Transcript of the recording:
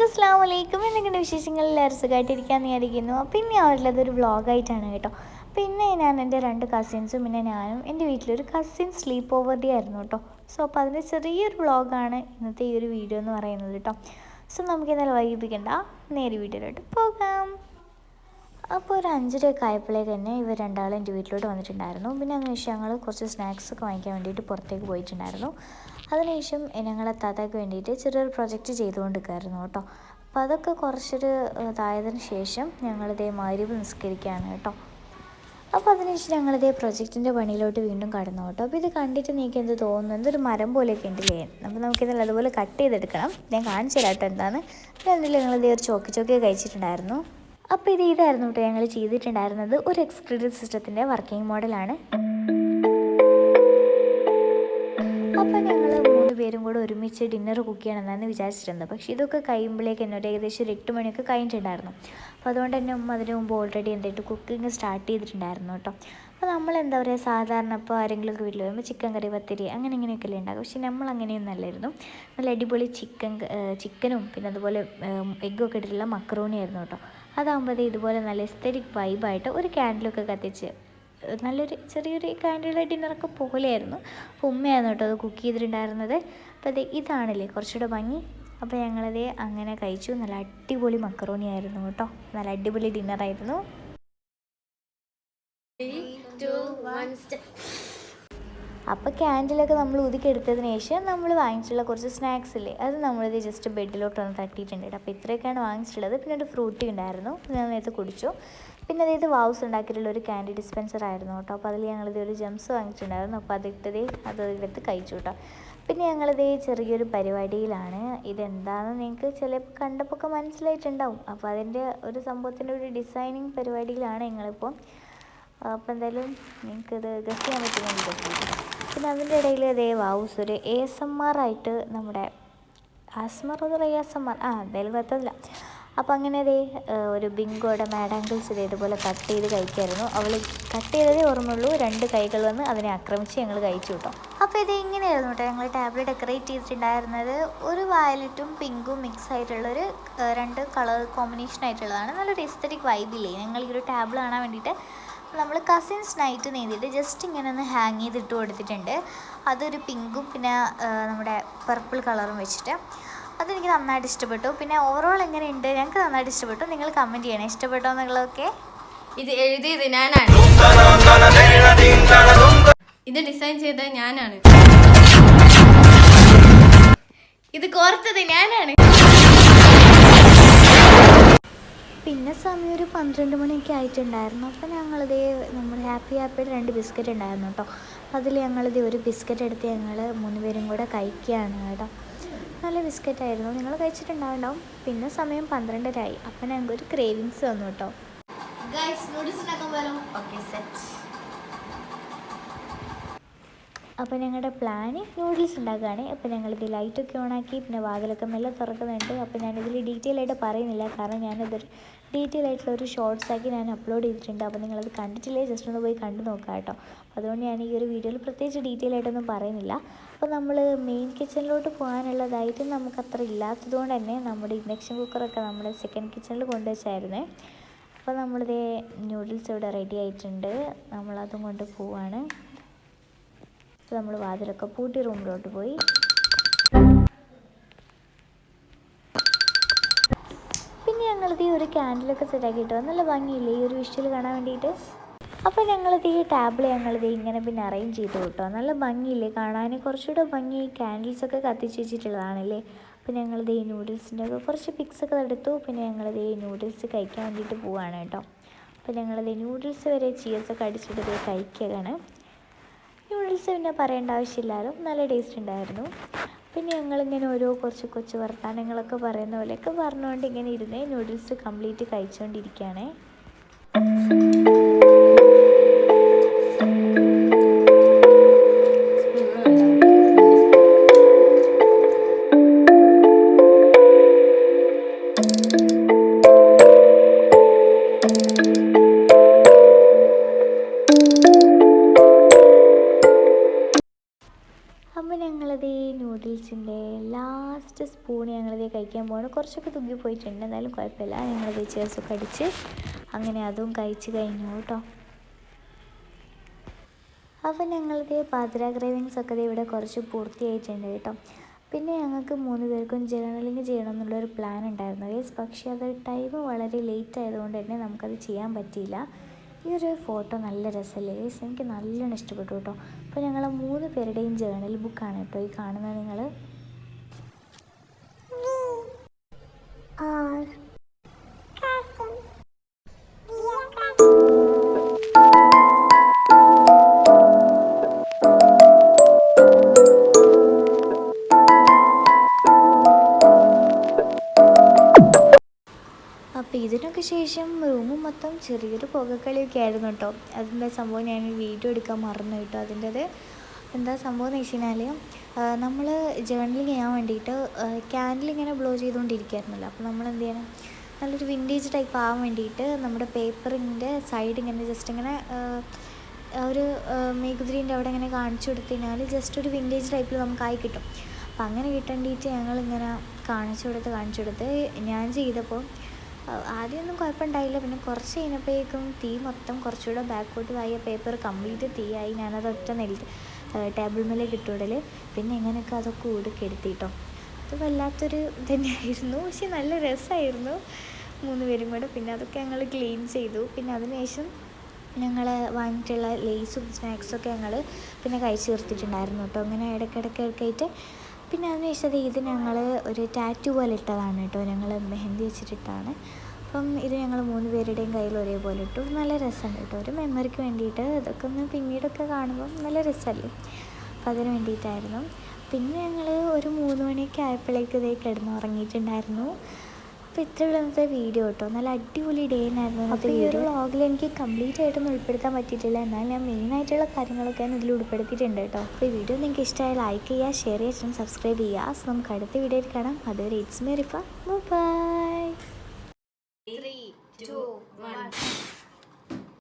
അസ്സലാമലൈക്കും. എന്തെങ്കിലും വിശേഷങ്ങൾ എല്ലാവരും സുഖമായിട്ടിരിക്കാമെന്ന് വിചാരിക്കുന്നു. പിന്നെ അവരുള്ളതൊരു വ്ളോഗായിട്ടാണ് കേട്ടോ. പിന്നെ ഞാൻ എൻ്റെ 2 കസിൻസും പിന്നെ ഞാനും എൻ്റെ വീട്ടിലൊരു കസിൻ സ്ലീപ്പ് ഓവർ ഡേ ആയിരുന്നു കേട്ടോ. സോ അപ്പോൾ അതിൻ്റെ ചെറിയൊരു വ്ളോഗാണ് ഇന്നത്തെ ഈ ഒരു വീഡിയോ എന്ന് പറയുന്നത് കേട്ടോ. സോ നമുക്ക് ഇന്നലെ വൈകിപ്പിക്കണ്ട, നേരെ വീഡിയോയിലോട്ട് പോകാം. അപ്പോൾ ഒരു 5:30 ആയപ്പോഴേക്ക് തന്നെ ഇവർ രണ്ടാളും എൻ്റെ വീട്ടിലോട്ട് വന്നിട്ടുണ്ടായിരുന്നു. പിന്നെ അതിനുശേഷം ഞങ്ങൾ കുറച്ച് സ്നാക്സൊക്കെ വാങ്ങിക്കാൻ വേണ്ടിയിട്ട് പുറത്തേക്ക് പോയിട്ടുണ്ടായിരുന്നു. അതിനുശേഷം ഞങ്ങൾ താത്താക്ക് വേണ്ടിയിട്ട് ചെറിയൊരു പ്രൊജക്റ്റ് ചെയ്തുകൊണ്ടിരിക്കുമായിരുന്നു കേട്ടോ. അപ്പോൾ അതൊക്കെ കുറച്ചൊരു ഇതായതിനു ശേഷം ഞങ്ങളിതേ മഗ്‌രിബ് നിസ്കരിക്കുകയാണ് കേട്ടോ. അപ്പോൾ അതിനുശേഷം ഞങ്ങളിതേ പ്രൊജക്റ്റിൻ്റെ പണിയിലോട്ട് വീണ്ടും കടന്നു കേട്ടോ. അപ്പോൾ ഇത് കണ്ടിട്ട് നിങ്ങൾക്ക് എന്ത് തോന്നുന്നു? എന്തൊരു മരം പോലെയൊക്കെ ഉണ്ടല്ലേ? അപ്പോൾ നമുക്കിതെല്ലാം അതുപോലെ കട്ട് ചെയ്തെടുക്കണം. ഞാൻ കാണിച്ചു തരാം കേട്ടോ എന്താണ്. പിന്നെ അതിൽ ഞങ്ങളിതേ ഒരു ചോക്കി കഴിച്ചിട്ടുണ്ടായിരുന്നു. അപ്പോൾ ഇതായിരുന്നു കേട്ടോ ഞങ്ങൾ ചെയ്തിട്ടുണ്ടായിരുന്നത്. ഒരു എക്സ്ക്രീറ്റഡ് സിസ്റ്റത്തിൻ്റെ വർക്കിംഗ് മോഡലാണ്. അപ്പോൾ ഞങ്ങൾ 3 പേരും കൂടെ ഒരുമിച്ച് ഡിന്നർ കുക്ക് ചെയ്യണമെന്നാണ് വിചാരിച്ചിരുന്നത്. പക്ഷേ ഇതൊക്കെ കഴിയുമ്പോഴേക്ക് എന്നോട് ഏകദേശം ഒരു 8 മണിയൊക്കെ കഴിഞ്ഞിട്ടുണ്ടായിരുന്നു. അപ്പോൾ അതുകൊണ്ട് തന്നെ അതിന് മുമ്പ് ഓൾറെഡി എന്തായിട്ട് കുക്കിംഗ് സ്റ്റാർട്ട് ചെയ്തിട്ടുണ്ടായിരുന്നു കേട്ടോ. അപ്പോൾ നമ്മൾ എന്താ പറയുക, സാധാരണ ഇപ്പോൾ ആരെങ്കിലുമൊക്കെ വീട്ടിൽ വരുമ്പോൾ ചിക്കൻ കറി, പത്തിരി അങ്ങനെ ഇങ്ങനെയൊക്കെയല്ലേ ഉണ്ടാകും. പക്ഷേ നമ്മൾ അങ്ങനെയൊന്നും അല്ലായിരുന്നു. നല്ല അടിപൊളി ചിക്കനും പിന്നെ അതുപോലെ എഗ്ഗൊക്കെ ഇട്ടിട്ടുള്ള മക്രോണി ആയിരുന്നു കേട്ടോ. അതാകുമ്പോൾ ഇതുപോലെ നല്ല എസ്തെറ്റിക് വൈബായിട്ട് ഒരു ക്യാൻഡിലൊക്കെ കത്തിച്ച് നല്ലൊരു ചെറിയൊരു ക്യാൻഡിൽ ഡിന്നറൊക്കെ പോലെയായിരുന്നു. അപ്പോൾ ഉമ്മയായിരുന്നു കേട്ടോ അത് കുക്ക് ചെയ്തിട്ടുണ്ടായിരുന്നത്. അപ്പോൾ ഇതാണല്ലേ കുറച്ചുകൂടെ ഭംഗി. അപ്പോൾ ഞങ്ങളത് അങ്ങനെ കഴിച്ചു. നല്ല അടിപൊളി മക്കറോണി ആയിരുന്നു കേട്ടോ. നല്ല അടിപൊളി ഡിന്നറായിരുന്നു. അപ്പോൾ ക്യാൻഡിലൊക്കെ നമ്മൾ ഊതിക്കെടുത്തതിന് ശേഷം നമ്മൾ വാങ്ങിച്ചിട്ടുള്ള കുറച്ച് സ്നാക്സ് ഇല്ലേ, അത് നമ്മളിത് ജസ്റ്റ് ബെഡിലോട്ടൊന്ന് തട്ടിയിട്ടുണ്ട്. അപ്പോൾ ഇത്രയൊക്കെയാണ് വാങ്ങിച്ചിട്ടുള്ളത്. പിന്നെ ഒരു ഫ്രൂട്ടി ഉണ്ടായിരുന്നു, ഞാൻ നേരത്തെ കുടിച്ചു. പിന്നെ അതായത് വാവ്സ് ഉണ്ടാക്കിയിട്ടുള്ള ഒരു ക്യാൻഡി ഡിസ്പെൻസർ ആയിരുന്നു കേട്ടോ. അപ്പോൾ അതിൽ ഞങ്ങളിത് ഒരു ജെംസ് വാങ്ങിച്ചിട്ടുണ്ടായിരുന്നു. അപ്പോൾ അതെടുത്ത് കഴിച്ചു കേട്ടോ. പിന്നെ ഞങ്ങളിത് ചെറിയൊരു പരിപാടിയിലാണ്. ഇതെന്താണെന്ന് നിങ്ങൾക്ക് ചിലപ്പോൾ കണ്ടപ്പോൾ ഒക്കെ മനസ്സിലായിട്ടുണ്ടാവും. അപ്പോൾ അതിൻ്റെ ഒരു സംഭവത്തിൻ്റെ ഒരു ഡിസൈനിങ് പരിപാടിയിലാണ് ഞങ്ങളിപ്പോൾ. അപ്പോൾ എന്തായാലും നിങ്ങൾക്കിത് ഗസ് ചെയ്യാൻ പറ്റുമെന്ന് വിചാരിച്ചു. പിന്നെ അതിൻ്റെ ഇടയിൽ വാവ്സ് ഒരു ASMR ആയിട്ട് നമ്മുടെ എന്തായാലും കുഴപ്പമില്ല. അപ്പോൾ അങ്ങനെ ഒരു ബിങ്കോയുടെ മാഡാങ്കിൾസ് ഇതുപോലെ കട്ട് ചെയ്ത് കഴിക്കായിരുന്നു. അവൾ കട്ട് ചെയ്തതേ ഓർമ്മയുള്ളൂ, 2 കൈകൾ വന്ന് അതിനെ ആക്രമിച്ച് ഞങ്ങൾ കഴിച്ചു കേട്ടോ. അപ്പോൾ ഇങ്ങനെയായിരുന്നു കേട്ടോ ഞങ്ങൾ ടാബിൾ ഡെക്കറേറ്റ് ചെയ്തിട്ടുണ്ടായിരുന്നത്. ഒരു വയലറ്റും പിങ്കും മിക്സ് ആയിട്ടുള്ളൊരു 2 കളർ കോമ്പിനേഷൻ ആയിട്ടുള്ളതാണ്. നല്ലൊരു എസ്തെറ്റിക് വൈബില്ലേ ഞങ്ങൾ ഈ ഒരു ടാബിൾ കാണാൻ വേണ്ടിയിട്ട്. നമ്മൾ കസിൻസ് നൈറ്റ് നീന്തിയിട്ട് ജസ്റ്റ് ഇങ്ങനെ ഒന്ന് ഹാങ് ചെയ്തിട്ട് കൊടുത്തിട്ടുണ്ട്. അതൊരു പിങ്കും പിന്നെ നമ്മുടെ പർപ്പിൾ കളറും വെച്ചിട്ട് അതെനിക്ക് നന്നായിട്ട് ഇഷ്ടപ്പെട്ടു. പിന്നെ ഓവറോൾ എങ്ങനെയുണ്ട്, ഞങ്ങൾക്ക് നന്നായിട്ട് ഇഷ്ടപ്പെട്ടു. നിങ്ങൾ കമൻറ്റ് ചെയ്യണേ ഇഷ്ടപ്പെട്ടോ എന്നുള്ളതൊക്കെ. ഇത് എഴുതിയത് ഞാനാണ്, ഇത് ഡിസൈൻ ചെയ്തത് ഞാനാണ്, ഇത് കോർത്തത് ഞാനാണ്. പിന്നെ സമയം ഒരു 12 മണിയൊക്കെ ആയിട്ടുണ്ടായിരുന്നു. അപ്പോൾ ഞങ്ങളിത് നമ്മൾ ഹാപ്പിയുടെ 2 ബിസ്ക്കറ്റ് ഉണ്ടായിരുന്നു കേട്ടോ. അതിൽ ഞങ്ങളിത് ഒരു ബിസ്ക്കറ്റ് എടുത്ത് ഞങ്ങൾ 3 പേരും കൂടെ കഴിക്കുകയാണ് കേട്ടോ. നല്ല ബിസ്ക്കറ്റായിരുന്നു, നിങ്ങൾ കഴിച്ചിട്ടുണ്ടാവുണ്ടാവും. പിന്നെ സമയം 12:30 ആയി. അപ്പോൾ ഞങ്ങൾക്കൊരു ക്രേവിങ്സ് വന്നു കേട്ടോ. അപ്പോൾ ഞങ്ങളുടെ പ്ലാന് നൂഡിൽസ് ഉണ്ടാക്കുകയാണ്. അപ്പോൾ ഞങ്ങളിത് ലൈറ്റൊക്കെ ഓണാക്കി പിന്നെ വാതിലൊക്കെ മെല്ലെ തുറക്കുന്നുണ്ട്. അപ്പോൾ ഞാനിതിൽ ഡീറ്റെയിൽ ആയിട്ട് പറയുന്നില്ല, കാരണം ഞാനതൊരു ഡീറ്റെയിൽ ആയിട്ടുള്ള ഒരു ഷോർട്സ് ആക്കി ഞാൻ അപ്ലോഡ് ചെയ്തിട്ടുണ്ട്. അപ്പോൾ നിങ്ങളത് കണ്ടിട്ടില്ലേ ജസ്റ്റ് ഒന്ന് പോയി കണ്ടു നോക്കാം കേട്ടോ. അതുകൊണ്ട് ഞാൻ ഈ ഒരു വീഡിയോയിൽ പ്രത്യേകിച്ച് ഡീറ്റെയിൽ ആയിട്ടൊന്നും പറയുന്നില്ല. അപ്പോൾ നമ്മൾ മെയിൻ കിച്ചണിലോട്ട് പോകാനുള്ളതായിട്ട് നമുക്കത്ര ഇല്ലാത്തതുകൊണ്ട് തന്നെ നമ്മുടെ ഇൻഡക്ഷൻ കുക്കറൊക്കെ നമ്മൾ സെക്കൻഡ് കിച്ചണിൽ കൊണ്ടുവച്ചായിരുന്നേ. അപ്പോൾ നമ്മളിത് നൂഡിൽസ് ഇവിടെ റെഡി ആയിട്ടുണ്ട്. നമ്മളതും കൊണ്ട് പോവാണ്. അപ്പോൾ നമ്മൾ വാതിലൊക്കെ പൂട്ടി റൂമിലോട്ട് പോയി. പിന്നെ ഞങ്ങളിത് ഒരു ക്യാൻഡിലൊക്കെ സെറ്റാക്കിയിട്ട് നല്ല ഭംഗിയില്ലേ ഈ ഒരു വിഷ്വൽ കാണാൻ വേണ്ടിയിട്ട്. അപ്പോൾ ഞങ്ങളിത് ഈ ടാബിൾ ഇങ്ങനെ പിന്നെ അറേഞ്ച് ചെയ്തു കേട്ടോ. നല്ല ഭംഗിയില്ലേ കാണാൻ, കുറച്ചുകൂടെ ഭംഗി ക്യാൻഡിൽസൊക്കെ കത്തിച്ച് വെച്ചിട്ടുള്ളതാണല്ലേ. അപ്പോൾ ഞങ്ങളിത് ഈ നൂഡിൽസിൻ്റെ ഒക്കെ കുറച്ച് പിക്സൊക്കെ എടുത്തു. പിന്നെ ഞങ്ങളിത് ഈ നൂഡിൽസ് കഴിക്കാൻ വേണ്ടിയിട്ട് പോവുകയാണ് കേട്ടോ. അപ്പോൾ ഞങ്ങളിത് നൂഡിൽസ് വരെ ചീസൊക്കെ അടിച്ചിട്ട് കഴിക്കുകയാണ്. നൂഡിൽസ് പിന്നെ പറയേണ്ട ആവശ്യമില്ലാലോ, നല്ല ടേസ്റ്റ് ഉണ്ടായിരുന്നു. പിന്നെ ഞങ്ങളിങ്ങനെ ഓരോ കുറച്ച് വർത്തമാനങ്ങളൊക്കെ പറയുന്ന പോലെയൊക്കെ പറഞ്ഞുകൊണ്ട് ഇങ്ങനെ ഇരുന്ന് നൂഡിൽസ് കംപ്ലീറ്റ് കഴിച്ചുകൊണ്ടിരിക്കുകയാണ്. അപ്പോൾ ഞങ്ങളത് നൂഡിൽസിൻ്റെ ലാസ്റ്റ് സ്പൂൺ ഞങ്ങളത് ദേ കഴിക്കാൻ പോകണം. കുറച്ചൊക്കെ തുമ്പി പോയിട്ടുണ്ട്, എന്നാലും കുഴപ്പമില്ല. ഞങ്ങൾ ചേർസൊക്കെ അടിച്ച് അങ്ങനെ അതും കഴിച്ച് കഴിഞ്ഞു കേട്ടോ. അപ്പോൾ ഞങ്ങളുടെ പാതിര ക്രേവിങ്സ് ഒക്കെ ഇവിടെ കുറച്ച് പൂർത്തിയായിട്ടുണ്ട് കേട്ടോ. പിന്നെ ഞങ്ങൾക്ക് 3 പേർക്കും ജേർണലിങ് ചെയ്യണം എന്നുള്ളൊരു പ്ലാൻ ഉണ്ടായിരുന്നു ഗൈസ്. പക്ഷേ അത് ടൈം വളരെ ലേറ്റ് ആയതുകൊണ്ട് തന്നെ നമുക്കത് ചെയ്യാൻ പറ്റിയില്ല. ഈ ഒരു ഫോട്ടോ നല്ല രസമല്ലേ ഗൈസ്, എനിക്ക് നല്ലോണം ഇഷ്ടപ്പെട്ടു കേട്ടോ. അപ്പോൾ ഞങ്ങൾ 3 പേരുടെയും ജേർണൽ ബുക്കാണ് കേട്ടോ ഈ കാണുന്നത് നിങ്ങൾ. അപ്പോൾ ഇതിനൊക്കെ ശേഷം റൂമ് മൊത്തം ചെറിയൊരു പുകക്കളിയൊക്കെ ആയിരുന്നു കേട്ടോ. അതിൻ്റെ സംഭവം ഞാൻ വീഡിയോ എടുക്കാൻ മറന്നു കേട്ടോ. അതിൻ്റെത് എന്താ സംഭവം എന്ന് വെച്ച് കഴിഞ്ഞാൽ നമ്മൾ ജേർണലിങ് ചെയ്യാൻ വേണ്ടിയിട്ട് ക്യാൻഡിൽ ഇങ്ങനെ ബ്ലോ ചെയ്തുകൊണ്ടിരിക്കുകയായിരുന്നല്ലോ. അപ്പോൾ നമ്മൾ എന്ത് ചെയ്യണം, നല്ലൊരു വിൻറ്റേജ് ടൈപ്പ് ആവാൻ വേണ്ടിയിട്ട് നമ്മുടെ പേപ്പറിൻ്റെ സൈഡ് ഇങ്ങനെ ജസ്റ്റ് ഇങ്ങനെ ഒരു മെഴുകുതിരീൻ്റെ അവിടെ ഇങ്ങനെ കാണിച്ചു കൊടുത്തു കഴിഞ്ഞാൽ ജസ്റ്റ് ഒരു വിൻറ്റേജ് ടൈപ്പിൽ നമുക്കായി കിട്ടും. അപ്പോൾ അങ്ങനെ കിട്ടേണ്ടിയിട്ട് ഞങ്ങളിങ്ങനെ കാണിച്ചു കൊടുത്ത് ഞാൻ ചെയ്തപ്പോൾ ആദ്യമൊന്നും കുഴപ്പമുണ്ടായില്ല. പിന്നെ കുറച്ച് കഴിഞ്ഞപ്പോഴേക്കും തീ മൊത്തം കുറച്ചുകൂടെ ബാക്കോട്ട് ആയ പേപ്പർ കംപ്ലീറ്റ് തീയായി. ഞാനത് ഒറ്റ ടേബിൾ മേലേക്ക് ഇട്ടുവിടൽ. പിന്നെ എങ്ങനെയൊക്കെ അതൊക്കെ ഊടുക്കെടുത്തിട്ടോ. അത് വല്ലാത്തൊരു തന്നെയായിരുന്നു, പക്ഷെ നല്ല രസമായിരുന്നു 3 പേരും കൂടെ. പിന്നെ അതൊക്കെ ഞങ്ങൾ ക്ലീൻ ചെയ്തു. പിന്നെ അതിനുശേഷം ഞങ്ങൾ വാങ്ങിയിട്ടുള്ള ലേസും സ്നാക്സൊക്കെ ഞങ്ങൾ പിന്നെ കഴിച്ച് തീർത്തിട്ടുണ്ടായിരുന്നു കേട്ടോ. അങ്ങനെ ഇടയ്ക്കിടയ്ക്കായിട്ട്. പിന്നെ അതിനുശേഷം ഇത് ഞങ്ങൾ ഒരു ടാറ്റു പോലെ ഇട്ടതാണ് കേട്ടോ. ഞങ്ങൾ മെഹന്തി വെച്ചിട്ടിട്ടാണ്. അപ്പം ഇത് ഞങ്ങൾ 3 പേരുടെയും കയ്യിൽ ഒരേപോലെ ഇട്ടു. നല്ല രസമുണ്ട് കേട്ടോ, ഒരു മെമ്മറിക്ക് വേണ്ടിയിട്ട്. ഇതൊക്കെ ഒന്ന് പിന്നീടൊക്കെ കാണുമ്പം നല്ല രസമല്ലേ. അപ്പം അതിന് വേണ്ടിയിട്ടായിരുന്നു. പിന്നെ ഞങ്ങൾ ഒരു 3 മണിയൊക്കെ ആയപ്പോഴേക്ക് ഇതേ കിടന്നുറങ്ങിയിട്ടുണ്ടായിരുന്നു. അപ്പോൾ ഇത്രയുള്ള ഇന്നത്തെ വീഡിയോ കേട്ടോ. നല്ല അടിപൊളി ഡേ ആയിരുന്നു. അപ്പോൾ ഈ ഒരു വ്ളോഗിൽ എനിക്ക് കംപ്ലീറ്റ് ആയിട്ടൊന്നും ഉൾപ്പെടുത്താൻ പറ്റിയിട്ടില്ല, എന്നാൽ ഞാൻ മെയിനായിട്ടുള്ള കാര്യങ്ങളൊക്കെ ഇതിൽ ഉൾപ്പെടുത്തിയിട്ടുണ്ട് കേട്ടോ. അപ്പോൾ ഈ വീഡിയോ നിങ്ങൾക്ക് ഇഷ്ടമായി ലൈക്ക് ചെയ്യുക, ഷെയർ ചെയ്യുക, സബ്സ്ക്രൈബ് ചെയ്യുക. നമുക്ക് അടുത്ത വീഡിയോയിൽ കാണാം. അതുവരെ ഇറ്റ്സ് മീ റിഫ, ബൈ.